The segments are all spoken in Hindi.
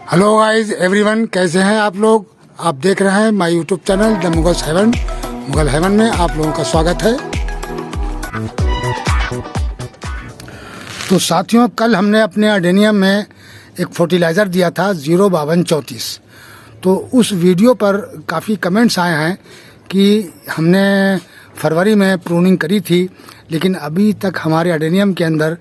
हेलो गाइस एवरीवन, कैसे हैं आप लोग। आप देख रहे हैं my YouTube channel the Mughals Heaven. Mughal Heaven में आप लोगों का स्वागत है। तो साथियों, कल हमने अपने अडेनियम में एक फर्टिलाइज़र दिया था 05234। तो उस वीडियो पर काफ़ी कमेंट्स आए हैं कि हमने फरवरी में प्रूनिंग करी थी, लेकिन अभी तक हमारे अडेनियम के अंदर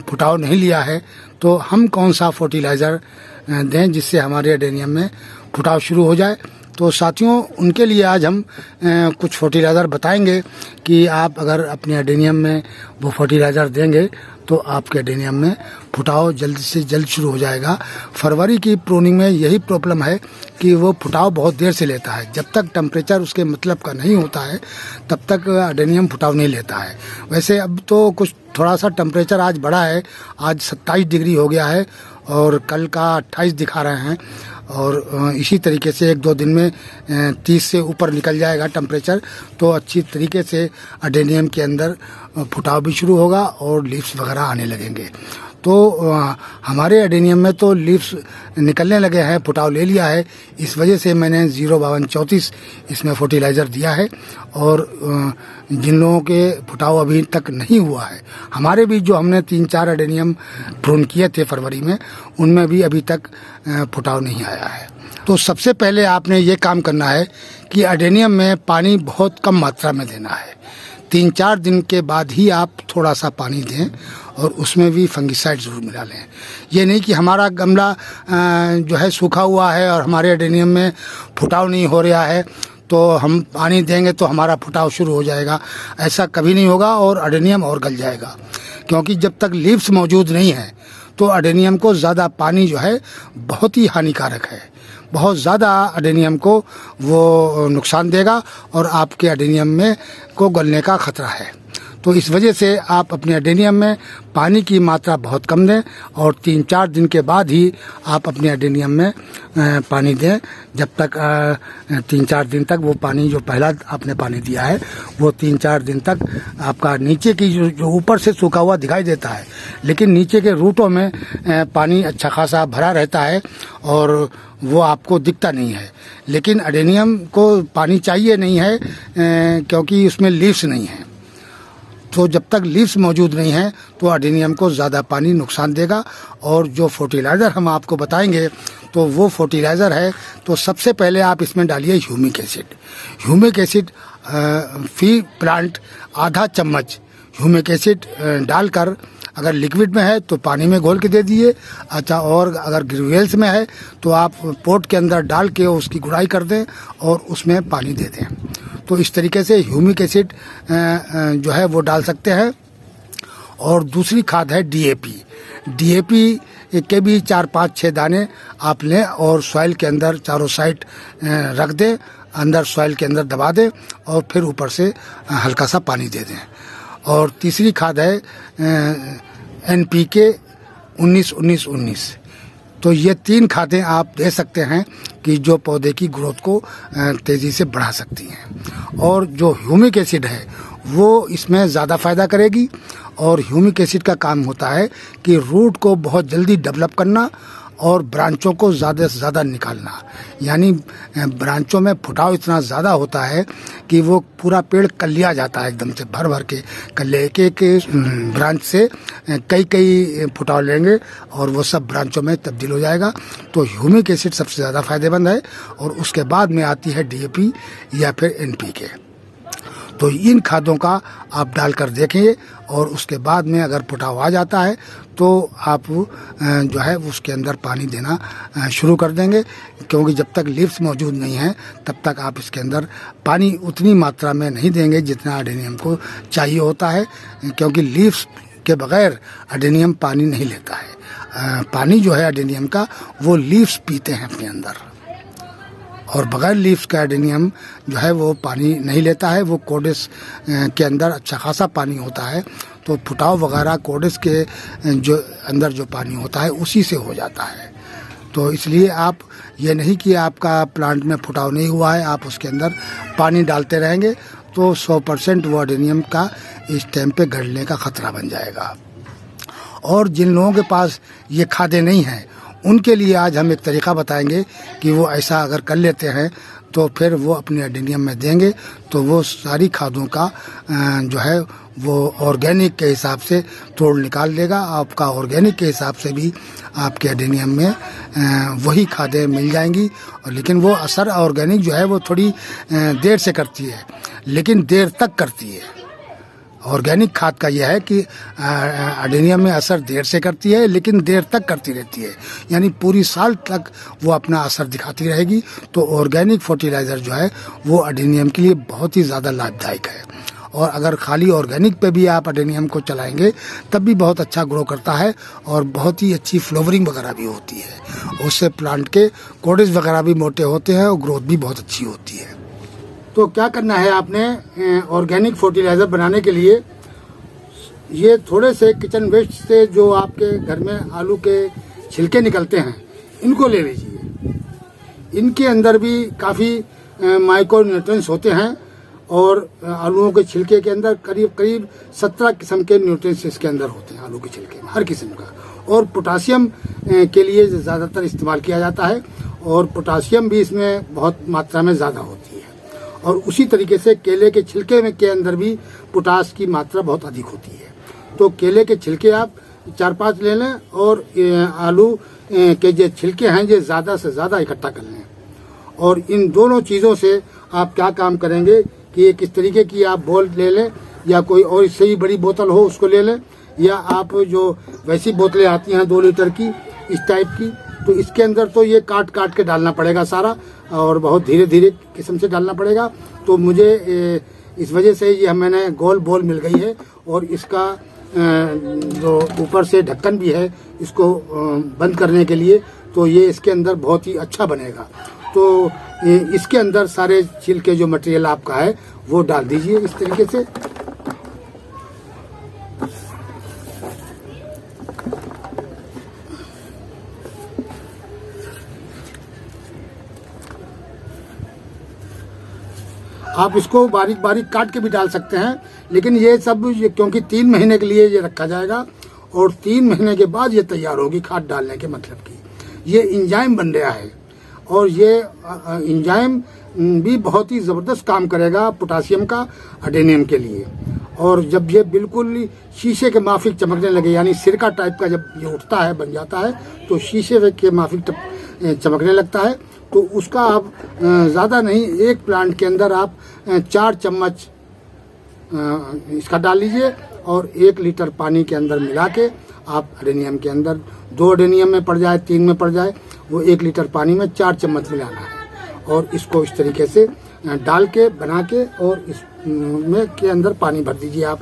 फुटाव नहीं लिया है। तो हम कौन सा फर्टिलाइज़र दें जिससे हमारे अडेनियम में फुटाव शुरू हो जाए। तो साथियों, उनके लिए आज हम कुछ फर्टिलाइज़र बताएंगे कि आप अगर अपने अडेनियम में वो फर्टिलाइज़र देंगे तो आपके अडेनियम में फुटाव जल्द से जल्द शुरू हो जाएगा। फरवरी की प्रूनिंग में यही प्रॉब्लम है कि वो फुटाव बहुत देर से लेता है। जब तक टेम्परेचर उसके मतलब का नहीं होता है तब तक अडेनियम फुटाव नहीं लेता है। वैसे अब तो कुछ थोड़ा सा टेम्परेचर आज बढ़ा है, आज 27 डिग्री हो गया है और कल का 28 दिखा रहे हैं। और इसी तरीके से एक दो दिन में 30 से ऊपर निकल जाएगा टेम्परेचर, तो अच्छी तरीके से अडेनियम के अंदर फुटाव भी शुरू होगा और लीव्स वगैरह आने लगेंगे। तो हमारे अडेनियम में तो लीव्स निकलने लगे हैं, फुटाव ले लिया है। इस वजह से मैंने 05234 इसमें फर्टिलाइज़र दिया है। और जिन लोगों के फुटाव अभी तक नहीं हुआ है, हमारे भी जो हमने 3-4 अडेनियम प्रून किए थे फरवरी में, उनमें भी अभी तक फुटाव नहीं आया है। तो सबसे पहले आपने ये काम करना है कि अडेनियम में पानी बहुत कम मात्रा में देना है। 3-4 दिन के बाद ही आप थोड़ा सा पानी दें और उसमें भी फंगिसाइड ज़रूर मिला लें। ये नहीं कि हमारा गमला जो है सूखा हुआ है और हमारे अडेनियम में फुटाव नहीं हो रहा है तो हम पानी देंगे तो हमारा फुटाव शुरू हो जाएगा। ऐसा कभी नहीं होगा और अडेनियम और गल जाएगा, क्योंकि जब तक लीव्स मौजूद नहीं है तो अडेनियम को ज़्यादा पानी जो है बहुत ही हानिकारक है। बहुत ज़्यादा अडेनियम को वो नुकसान देगा और आपके अडेनियम में को गलने का ख़तरा है। तो इस वजह से आप अपने अडेनियम में पानी की मात्रा बहुत कम दें और 3-4 दिन के बाद ही आप अपने अडेनियम में पानी दें। जब तक 3-4 दिन तक वो पानी जो पहला आपने पानी दिया है वो 3-4 दिन तक आपका नीचे की जो ऊपर से सूखा हुआ दिखाई देता है, लेकिन नीचे के रूटों में पानी अच्छा खासा भरा रहता है और वो आपको दिखता नहीं है। लेकिन अडेनियम को पानी चाहिए नहीं है क्योंकि उसमें लीव्स नहीं है। तो जब तक लीव्स मौजूद नहीं हैं तो अडेनियम को ज़्यादा पानी नुकसान देगा। और जो फर्टिलाइज़र हम आपको बताएंगे तो वो फर्टिलाइज़र है, तो सबसे पहले आप इसमें डालिए ह्यूमिक एसिड। ह्यूमिक एसिड फी प्लांट आधा चम्मच ह्यूमिक एसिड डालकर, अगर लिक्विड में है तो पानी में घोल के दे दिए। अच्छा, और अगर ग्रेन्यूल्स में है तो आप पोट के अंदर डाल के उसकी गुड़ाई कर दें और उसमें पानी दे दें। तो इस तरीके से ह्यूमिक एसिड जो है वो डाल सकते हैं। और दूसरी खाद है डीएपी। डीएपी के भी 4-5-6 दाने आप लें और सॉइल के अंदर चारों साइड रख दें, अंदर सॉइल के अंदर दबा दें और फिर ऊपर से हल्का सा पानी दे दें। और तीसरी खाद है NPK 19-19-19। तो ये 3 खादें आप दे सकते हैं कि जो पौधे की ग्रोथ को तेज़ी से बढ़ा सकती हैं। और जो ह्यूमिक एसिड है वो इसमें ज़्यादा फ़ायदा करेगी। और ह्यूमिक एसिड का काम होता है कि रूट को बहुत जल्दी डेवलप करना और ब्रांचों को ज़्यादा से ज़्यादा निकालना। यानी ब्रांचों में फुटाव इतना ज़्यादा होता है कि वो पूरा पेड़ कलिया जाता है, एकदम से भर भर के कल्ले। एक ब्रांच से कई फुटाव लेंगे और वो सब ब्रांचों में तब्दील हो जाएगा। तो ह्यूमिक एसिड सबसे ज़्यादा फ़ायदेमंद है और उसके बाद में आती है डीएपी या फिर NPK। तो इन खादों का आप डालकर देखेंगे और उसके बाद में अगर फुटाव आ जाता है तो आप जो है उसके अंदर पानी देना शुरू कर देंगे, क्योंकि जब तक लीव्स मौजूद नहीं हैं तब तक आप इसके अंदर पानी उतनी मात्रा में नहीं देंगे जितना अडेनियम को चाहिए होता है, क्योंकि लीव्स के बगैर अडेनियम पानी नहीं लेता है। पानी जो है अडेनियम का वो लीव्स पीते हैं अपने अंदर, और बगैर लीव्स का अडेनियम जो है वो पानी नहीं लेता है। वो कोडेस के अंदर अच्छा खासा पानी होता है, तो फुटाव वगैरह कोडेस के जो अंदर जो पानी होता है उसी से हो जाता है। तो इसलिए आप ये नहीं कि आपका प्लांट में फुटाव नहीं हुआ है, आप उसके अंदर पानी डालते रहेंगे तो 100% वो अडेनियम का इस टाइम पे गलने का ख़तरा बन जाएगा। और जिन लोगों के पास ये खादें नहीं हैं उनके लिए आज हम एक तरीका बताएंगे कि वो ऐसा अगर कर लेते हैं तो फिर वो अपने एडेनियम में देंगे तो वो सारी खादों का जो है वो ऑर्गेनिक के हिसाब से तोड़ निकाल देगा। आपका ऑर्गेनिक के हिसाब से भी आपके एडेनियम में वही खादें मिल जाएंगी। और लेकिन वो असर ऑर्गेनिक जो है वो थोड़ी देर से करती है, लेकिन देर तक करती है। ऑर्गेनिक खाद का यह है कि एडेनियम में असर देर से करती है, लेकिन देर तक करती रहती है, यानी पूरी साल तक वो अपना असर दिखाती रहेगी। तो ऑर्गेनिक फर्टिलाइज़र जो है वो एडेनियम के लिए बहुत ही ज़्यादा लाभदायक है। और अगर खाली ऑर्गेनिक पे भी आप एडेनियम को चलाएंगे तब भी बहुत अच्छा ग्रो करता है और बहुत ही अच्छी फ्लावरिंग वगैरह भी होती है। उससे प्लांट के कोडेज वगैरह भी मोटे होते हैं और ग्रोथ भी बहुत अच्छी होती है। तो क्या करना है आपने ऑर्गेनिक फर्टिलाइज़र बनाने के लिए, ये थोड़े से किचन वेस्ट से जो आपके घर में आलू के छिलके निकलते हैं इनको ले लीजिए। इनके अंदर भी काफ़ी माइक्रो न्यूट्रिएंट्स होते हैं और आलूओं के छिलके के अंदर करीब करीब 17 किस्म के न्यूट्रिएंट्स इसके अंदर होते हैं, आलू के छिलके में हर किस्म का। और पोटासियम के लिए ज़्यादातर इस्तेमाल किया जाता है और पोटासियम भी इसमें बहुत मात्रा में ज़्यादा होती है। और उसी तरीके से केले के छिलके में के अंदर भी पोटास की मात्रा बहुत अधिक होती है। तो केले के छिलके आप 4-5 ले लें और आलू के जो छिलके हैं ये ज़्यादा से ज़्यादा इकट्ठा कर लें। और इन दोनों चीज़ों से आप क्या काम करेंगे कि एक इस तरीके की आप बोल ले लें या कोई और इससे ही बड़ी बोतल हो उसको ले लें, या आप जो वैसी बोतलें आती हैं 2 लीटर की इस टाइप की, तो इसके अंदर तो ये काट काट के डालना पड़ेगा सारा और बहुत धीरे धीरे किस्म से डालना पड़ेगा। तो मुझे इस वजह से ये मैंने गोल बॉल मिल गई है और इसका जो ऊपर से ढक्कन भी है इसको बंद करने के लिए, तो ये इसके अंदर बहुत ही अच्छा बनेगा। तो इसके अंदर सारे छिलके जो मटेरियल आपका है वो डाल दीजिए इस तरीके से। आप इसको बारीक बारीक काट के भी डाल सकते हैं, लेकिन ये सब क्योंकि 3 महीने के लिए ये रखा जाएगा और 3 महीने के बाद ये तैयार होगी खाद डालने के मतलब की। ये इंजाइम बन रहा है और ये इंजाइम भी बहुत ही ज़बरदस्त काम करेगा पोटासियम का एडेनियम के लिए। और जब ये बिल्कुल शीशे के माफिक चमकने लगे, यानी सिरका टाइप का जब ये उठता है बन जाता है तो शीशे के माफिक चमकने लगता है, तो उसका आप ज़्यादा नहीं, एक प्लांट के अंदर आप 4 चम्मच इसका डाल लीजिए और 1 लीटर पानी के अंदर मिला के आप एडेनियम के अंदर 2 एडेनियम में पड़ जाए 3 में पड़ जाए, वो 1 लीटर पानी में 4 चम्मच मिलाना है और इसको इस तरीके से डाल के बना के और इसमें के अंदर पानी भर दीजिए आप।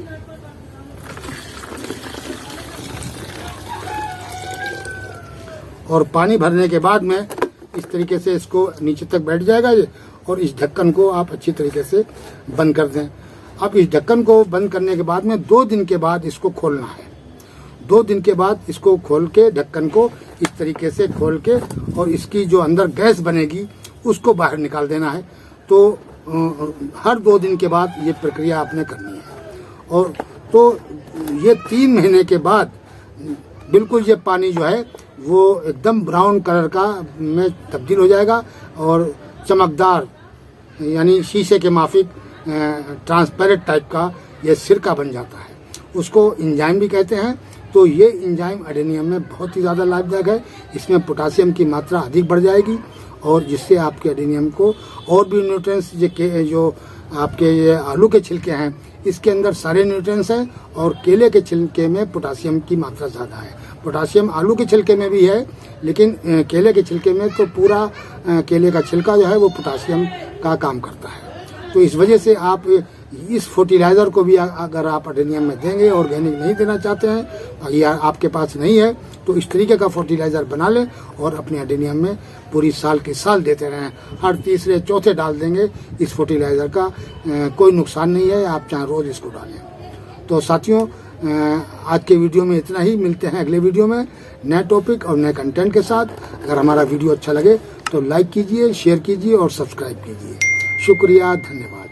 और पानी भरने के बाद में इस तरीके से इसको नीचे तक बैठ जाएगा ये, और इस ढक्कन को आप अच्छी तरीके से बंद कर दें। अब इस ढक्कन को बंद करने के बाद में 2 दिन के बाद इसको खोलना है। 2 दिन के बाद इसको खोल के ढक्कन को इस तरीके से खोल के और इसकी जो अंदर गैस बनेगी उसको बाहर निकाल देना है। तो हर 2 दिन के बाद ये प्रक्रिया आपने करनी है। और तो ये 3 महीने के बाद बिल्कुल ये पानी जो है वो एकदम ब्राउन कलर का में तब्दील हो जाएगा और चमकदार, यानी शीशे के माफिक ट्रांसपेरेंट टाइप का ये सिरका बन जाता है। उसको इंजाइम भी कहते हैं। तो ये इंजाइम एडेनियम में बहुत ही ज़्यादा लाभदायक है। इसमें पोटासियम की मात्रा अधिक बढ़ जाएगी और जिससे आपके एडेनियम को और भी न्यूट्रिएंट्स जो आपके ये आलू के छिलके हैं इसके अंदर सारे न्यूट्रिएंट्स हैं और केले के छिलके में पोटासियम की मात्रा ज़्यादा है। पोटासियम आलू के छिलके में भी है, लेकिन केले के छिलके में तो पूरा केले का छिलका जो है वो पोटासियम का काम करता है। तो इस वजह से आप इस फर्टिलाइज़र को भी अगर आप एडेनियम में देंगे, ऑर्गेनिक नहीं देना चाहते हैं या आपके पास नहीं है, तो इस तरीके का फर्टिलाइज़र बना लें और अपने एडेनियम में पूरी साल के साल देते रहें। हर तीसरे चौथे डाल देंगे इस फर्टिलाइज़र का कोई नुकसान नहीं है, आप चाहे रोज़ इसको डालें। तो साथियों, आज के वीडियो में इतना ही। मिलते हैं अगले वीडियो में नए टॉपिक और नए कंटेंट के साथ। अगर हमारा वीडियो अच्छा लगे तो लाइक कीजिए, शेयर कीजिए और सब्सक्राइब कीजिए। शुक्रिया, धन्यवाद।